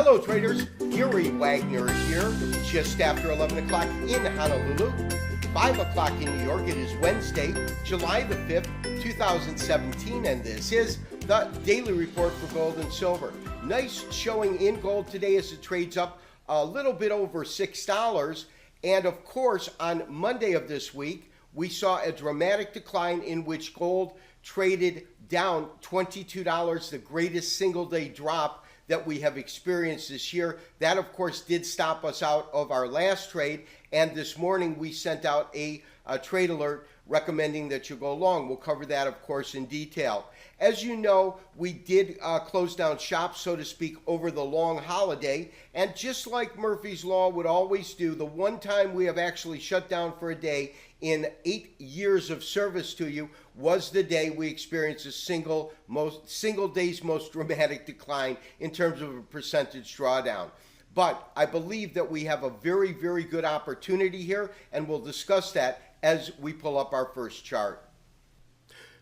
Hello traders, Gary Wagner here, just after 11 o'clock in Honolulu, 5 o'clock in New York. It is Wednesday, July the 5th, 2017, and this is the Daily Report for Gold and Silver. Nice showing in gold today as it trades up a little bit over $6. And of course, on Monday of this week, we saw a dramatic decline in which gold traded down $22, the greatest single day drop that we have experienced this year. That, of course, did stop us out of our last trade. And this morning, we sent out a trade alert recommending that you go long. We'll cover that, of course, in detail. As you know, we did close down shop, so to speak, over the long holiday. And just like Murphy's Law would always do, the one time we have actually shut down for a day in 8 years of service to you was the day we experienced a single day's most dramatic decline in terms of a percentage drawdown. But I believe that we have a very, very good opportunity here, and we'll discuss that as we pull up our first chart.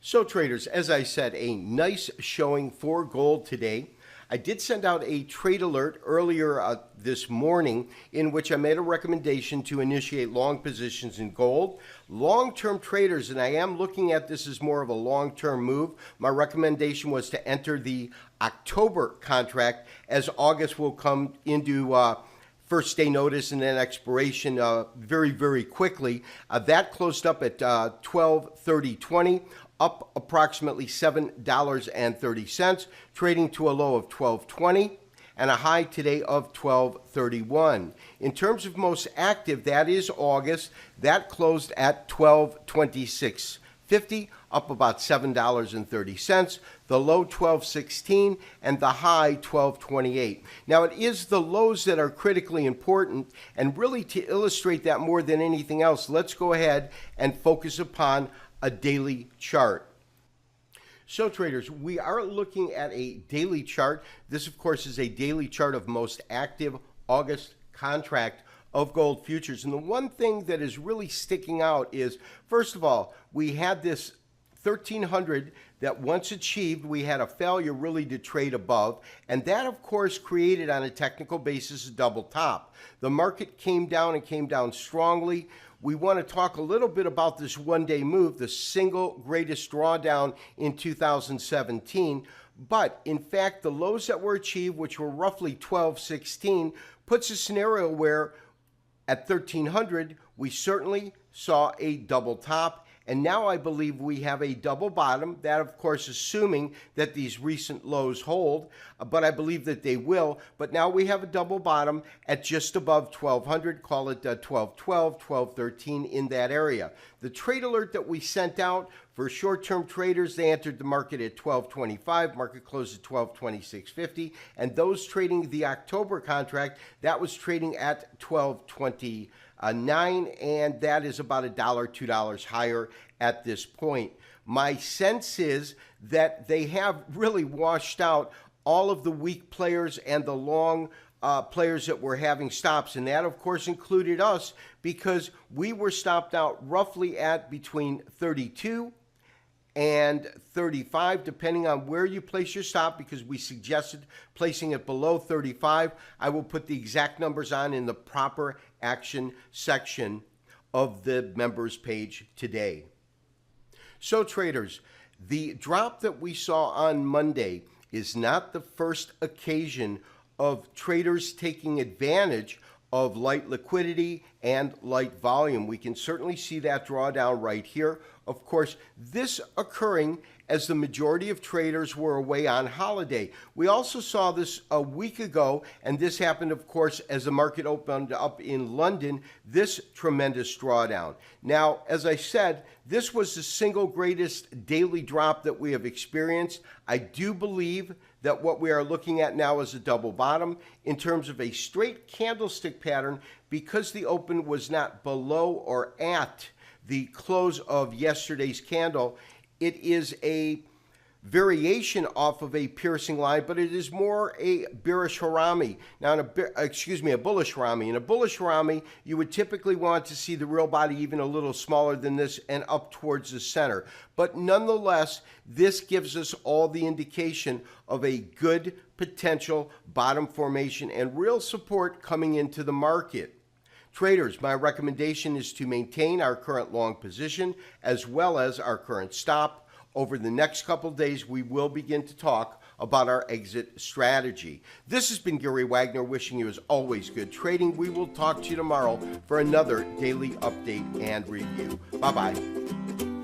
So traders, as I said, a nice showing for gold today. I did send out a trade alert earlier this morning in which I made a recommendation to initiate long positions in gold. Long-term traders, and I am looking at this as more of a long-term move, my recommendation was to enter the October contract as August will come into first day notice and then expiration very, very quickly. That closed up at 12/30/20. Up approximately $7.30, trading to a low of $12.20 and a high today of $12.31. In terms of most active, that is August. That closed at $12.2650, up about $7.30. The low $12.16 and the high $12.28. Now it is the lows that are critically important, and really to illustrate that more than anything else, let's go ahead and focus upon a daily chart. So traders, we are looking at a daily chart. This, of course, is a daily chart of most active August contract of gold futures. And the one thing that is really sticking out is, first of all, we had this 1300 that once achieved, we had a failure really to trade above. And that, of course, created on a technical basis a double top. The market came down and came down strongly. We want to talk a little bit about this one-day move, the single greatest drawdown in 2017. But in fact, the lows that were achieved, which were roughly 12.16, puts a scenario where at 1300, we certainly saw a double top. And now I believe we have a double bottom. That, of course, assuming that these recent lows hold, but I believe that they will. But now we have a double bottom at just above 1200, call it 1212, 1213 in that area. The trade alert that we sent out for short-term traders, they entered the market at 1225, market closed at 1226.50, and those trading the October contract, that was trading at 1229, and that is about $1, $2 higher at this point. My sense is that they have really washed out all of the weak players and the long players that were having stops, and that of course included us because we were stopped out roughly at between 32 and 35, depending on where you place your stop, because we suggested placing it below 35. I will put the exact numbers on in the proper action section of the members page today. So traders, the drop that we saw on Monday is not the first occasion of traders taking advantage of light liquidity and light volume. We can certainly see that drawdown right here. Of course, this occurring as the majority of traders were away on holiday. We also saw this a week ago, and this happened, of course, as the market opened up in London, this tremendous drawdown. Now, as I said, this was the single greatest daily drop that we have experienced. I do believe that what we are looking at now is a double bottom in terms of a straight candlestick pattern, because the open was not below or at the close of yesterday's candle. It is a variation off of a piercing line, but it is more a bearish harami. Now, a bullish harami. In a bullish harami, you would typically want to see the real body even a little smaller than this and up towards the center. But nonetheless, this gives us all the indication of a good potential bottom formation and real support coming into the market. Traders, my recommendation is to maintain our current long position as well as our current stop. Over the next couple of days, we will begin to talk about our exit strategy. This has been Gary Wagner wishing you, as always, good trading. We will talk to you tomorrow for another daily update and review. Bye-bye.